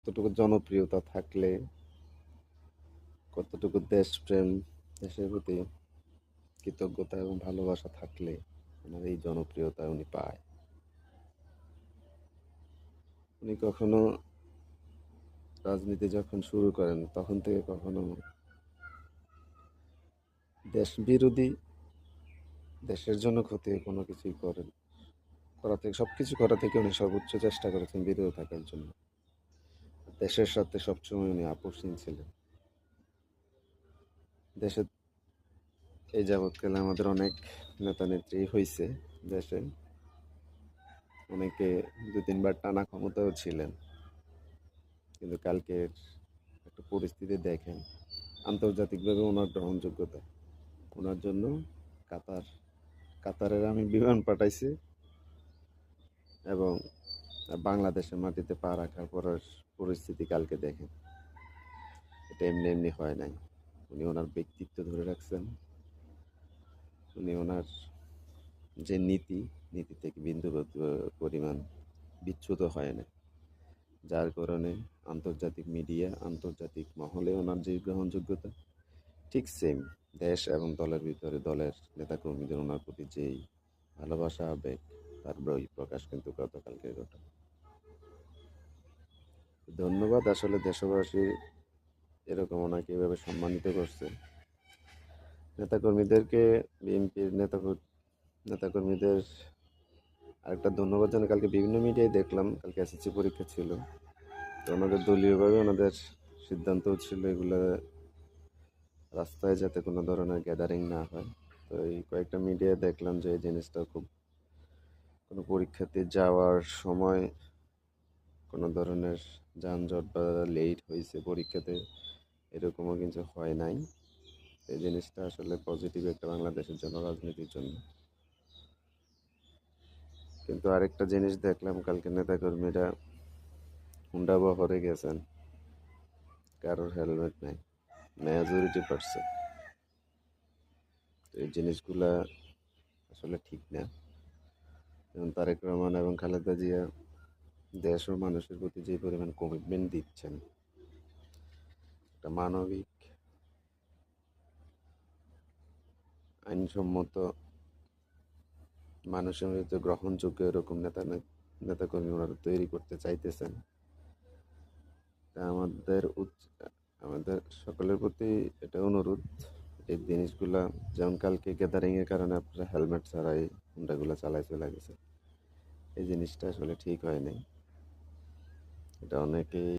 কতটুকু জনপ্রিয়তা থাকলে, কতটুকু দেশপ্রেম, দেশের প্রতি কৃতজ্ঞতা এবং ভালোবাসা থাকলে ওনার এই জনপ্রিয়তা উনি পায়। উনি কখনো রাজনীতি যখন শুরু করেন তখন থেকে কখনো দেশ বিরোধী, দেশের জন্য ক্ষতি কোনো কিছুই করা থেকে সবকিছু করা থেকে উনি সর্বোচ্চ চেষ্টা করেছেন বিরত থাকার জন্য। দেশের সাথে সবসময় উনি আপোষহীন ছিলেন। দেশে এই যাবৎকালে আমাদের অনেক নেতা নেত্রী হয়েছে দেশে, অনেকে দু তিনবার টানা ক্ষমতাও ছিলেন, কিন্তু কালকের একটা পরিস্থিতি দেখেন, আন্তর্জাতিকভাবে ওনার গ্রহণযোগ্যতা, ওনার জন্য কাতার কাতারের আমি বিমান পাঠাইছি এবং বাংলাদেশের মাটিতে পা রাখার পরের পরিস্থিতি কালকে দেখেন। এটা এমনি এমনি হয় নাই। উনি ওনার ব্যক্তিত্ব ধরে রাখছেন, উনি ওনার যে নীতি থেকে বিন্দু পরিমাণ বিচ্যুত হয় না, যার কারণে আন্তর্জাতিক মিডিয়া, আন্তর্জাতিক মহলে ওনার যে গ্রহণযোগ্যতা, ঠিক সেম দেশ এবং দলের ভিতরে দলের নেতাকর্মীদের ওনার প্রতি যেই ভালোবাসা, আবেগ, তার বই প্রকাশ কিন্তু গতকালকের ঘটনা। ধন্যবাদ আসলে দেশবাসী এরকম ওনাকে এভাবে সম্মানিত করছে। নেতাকর্মীদেরকে, বিএনপির নেতাকর্মীদের আরেকটা ধন্যবাদ জানাই। কালকে বিভিন্ন মিডিয়ায় দেখলাম, কালকে এসএসসি পরীক্ষা ছিল, তো ওনাদের দলীয়ভাবে ওনাদের সিদ্ধান্তও ছিল এগুলো রাস্তায় যাতে কোনো ধরনের গ্যাদারিং না হয়। তো এই কয়েকটা মিডিয়ায় দেখলাম যে এই জিনিসটা খুব, কোনো পরীক্ষাতে যাওয়ার সময় কোনো ধরনের যানজট বা লেট হয়েছে পরীক্ষাতে, এরকমও কিন্তু হয় নাই। এই জিনিসটা আসলে পজিটিভ একটা বাংলাদেশের জন্য, রাজনীতির জন্য। কিন্তু আরেকটা জিনিস দেখলাম, কালকে নেতাকর্মীরা হুন্ডা বহরে গেছেন, কারোর হেলমেট নাই, মেজরিটি%। এই জিনিসগুলা আসলে ঠিক না। যেমন তারেক রহমান এবং খালেদা জিয়া দেশ ও মানুষের প্রতি যে পরিমাণ কমিটমেন্ট দিচ্ছেন, একটা মানবিক, আইনসম্মত, মানুষের মধ্যে গ্রহণযোগ্য এরকম নেতাকর্মী ওনারা তৈরি করতে চাইতেছেন। তা আমাদের সকলের প্রতি এটা অনুরোধ, এই জিনিসগুলা, যেমন কালকে গ্যাদারিংয়ের কারণে আপনারা হেলমেট ছাড়াই হুন্ডাগুলো চালায় চলে গেছে, এই জিনিসটা আসলে ঠিক হয় নাই। এটা অনেকেই